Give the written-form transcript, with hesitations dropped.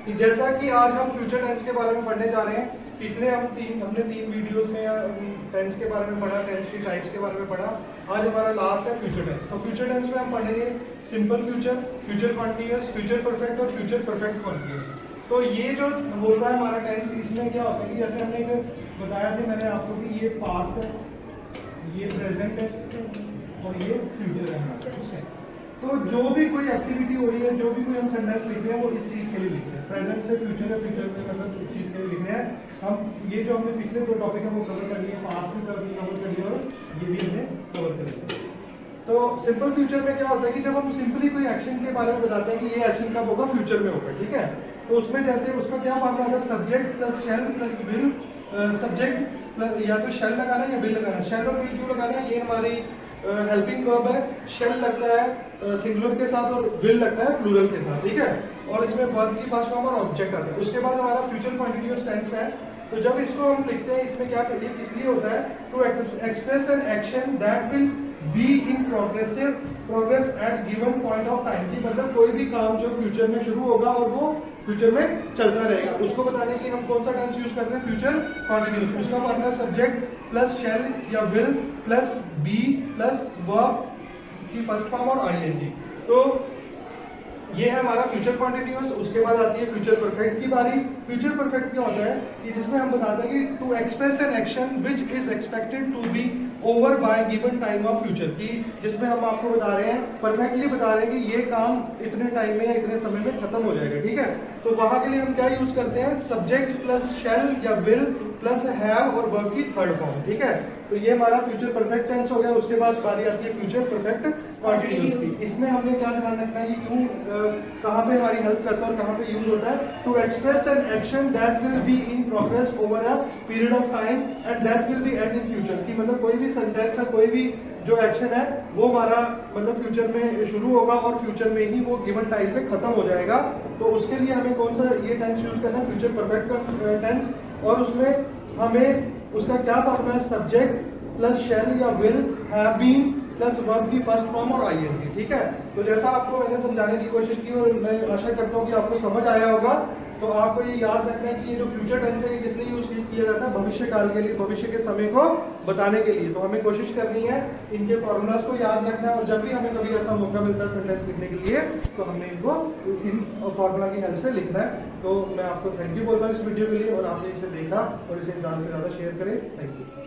कि जैसा कि आज हम फ्यूचर टेंस के बारे में पढ़ने जा रहे हैं। पिछले हमने तीन वीडियोस में टेंस के बारे में पढ़ा, टेंस की टाइप्स के बारे में पढ़ा। आज हमारा लास्ट है फ्यूचर टेंस। तो फ्यूचर टेंस में हम पढ़ेंगे simple future, future continuous, future perfect और फ्यूचर परफेक्ट कॉन्टिन्यूअस। तो ये जो होता है हमारा टेंस, इसमें क्या होता है कि जैसे हमने बताया था मैंने आपको कि ये पास्ट है, ये प्रेजेंट है और ये फ्यूचर है हमारा, ठीक है। तो जो भी कोई एक्टिविटी हो रही है, जो भी कोई हम सेंटेंस लिख रहे हैं वो इस चीज के लिए लिख रहे हैं। प्रेजेंट से फ्यूचर है, फ्यूचर में मतलब इस चीज के लिए लिख रहे हैं हम। ये जो हमने पिछले दो टॉपिक है वो कवर कर लिए, पास्ट में कवर कर लिया और ये भी हमने कवर कर लिया। तो सिंपल फ्यूचर में क्या होता है कि जब हम सिंपली कोई एक्शन के बारे में बताते हैं कि ये एक्शन कब होगा, फ्यूचर में होगा, ठीक है। तो उसमें जैसे उसका क्या फॉर्मूला आता है, subject plus shell plus will. Subject plus या तो शेल लगाना है या विल लगाना है। शेल और विल क्यों लगाना है, ये हमारी हेल्पिंग वर्ब है। शेल लगता है सिंगुलर के साथ और विल लगता है प्लूरल के साथ, ठीक है। और इसमें वर्ब की फर्स्ट फॉर्म और ऑब्जेक्ट आता है। उसके बाद हमारा फ्यूचर कॉन्टिन्यूअस टेंस है। तो जब इसको हम लिखते हैं, इसमें क्या करिए, किस लिए होता है, to express an action that will be in progress at given point of time. की मतलब कोई भी काम जो फ्यूचर में शुरू होगा और वो फ्यूचर में चलता रहेगा, उसको बताने के लिए हम कौन सा टेंस यूज करते हैं, फ्यूचर कॉन्टिन्यूअस। उसका मतलब सब्जेक्ट प्लस शेल या will plus be plus verb की फर्स्ट फॉर्म और आईएनजी। तो ये है हमारा फ्यूचर कॉन्टिन्यूअस। उसके बाद आती है फ्यूचर परफेक्ट की बारी। फ्यूचर परफेक्ट क्या होता है कि जिसमें हम बताते हैं कि to express an action which is expected to be over by given time of future. की जिसमें हम आपको बता रहे हैं, परफेक्टली बता रहे हैं कि ये काम इतने टाइम में या इतने समय में खत्म हो जाएगा, ठीक है। तो वहां के लिए हम क्या यूज करते हैं, सब्जेक्ट प्लस शेल या विल प्लस हैव और वर्ब की थर्ड फॉर्म, ठीक है। तो ये हमारा फ्यूचर परफेक्ट टेंस हो गया। उसके बाद बारी आती है फ्यूचर परफेक्ट कॉन्टिन्यूअस की। इसमें हमने क्या ध्यान रखना है कि क्यों कहाँ पे हमारी हेल्प करता है और कहाँ पे यूज होता है। To express an action that will be in progress over a period of time and that will be end in future. की मतलब कोई भी सेंटेंस है, कोई भी जो एक्शन है वो हमारा मतलब फ्यूचर में शुरू होगा और फ्यूचर में ही वो गिवन टाइम पे खत्म हो जाएगा। तो उसके लिए हमें कौन सा ये टेंस यूज करना है, फ्यूचर परफेक्ट का टेंस। और उसमें हमें उसका क्या फॉर्मूला है, सब्जेक्ट प्लस शेल या will have been plus verb की फर्स्ट फॉर्म और आईएनजी, ठीक है। तो जैसा आपको मैंने समझाने की कोशिश की और मैं आशा करता हूँ कि आपको समझ आया होगा। तो आपको ये याद रखना है कि ये जो फ्यूचर टेंस है ये किस लिए यूज किया जाता है, भविष्य काल के लिए, भविष्य के समय को बताने के लिए। तो हमें कोशिश करनी है इनके फॉर्मूलाज को याद रखना है और जब भी हमें कभी ऐसा मौका मिलता है सेंटेंस लिखने के लिए तो हमने इनको इन फॉर्मूला की हेल्प से लिखना है। तो मैं आपको थैंक यू बोलता हूँ इस वीडियो के लिए, और आपने इसे देखा और इसे ज्यादा से ज्यादा शेयर करें। Thank you.